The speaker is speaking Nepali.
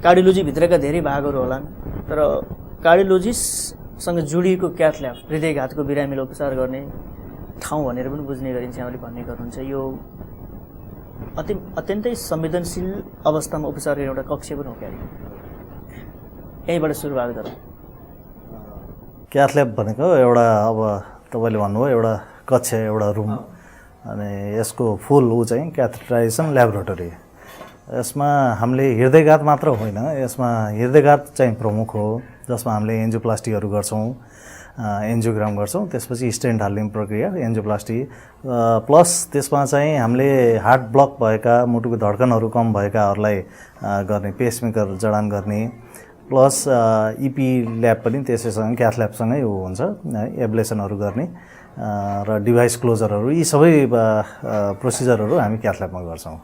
कार्डियोलोजीभित्रका धेरै भागहरू होलान्, तर कार्डियोलोजिस्टसँग जोडिएको क्याथ ल्याब हृदयघातको बिरामीलाई उपचार गर्ने ठाउँ भनेर पनि बुझ्ने गरिन्छ। यहाँले भन्ने गर्नुहुन्छ यो अत्यन्तै संवेदनशील अवस्थामा उपचार गर्ने एउटा कक्ष पनि हो क्यारे। यहीँबाट सुरुवात गरौँ। क्याथ ल्याब भनेको एउटा अब तपाईँले भन्नुभयो एउटा कक्ष, एउटा रुम, अनि यसको फुल चाहिँ क्याथेटराइजेसन ल्याबोरेटरी। यसमा हामीले हृदयघात मात्र होइन, यसमा हृदयघात चाहिँ प्रमुख हो, जसमा हामीले एन्जियोप्लास्टीहरू गर्छौँ, एन्जियोग्राम गर्छौँ, त्यसपछि स्टेन्ट हाल्ने प्रक्रिया एन्जियोप्लास्टी, प्लस त्यसमा चाहिँ हामीले हार्ट ब्लक भएका, मुटुको धड्कनहरू कम भएकाहरूलाई गर्ने, पेसमेकर जडान गर्ने, प्लस इपी ल्याब पनि त्यसैसँग क्याथ ल्याबसँगै हुन्छ, एब्लेसनहरू गर्ने र डिभाइस क्लोजरहरू, यी सबै प्रोसिजरहरू हामी क्याथ ल्याबमा गर्छौँ।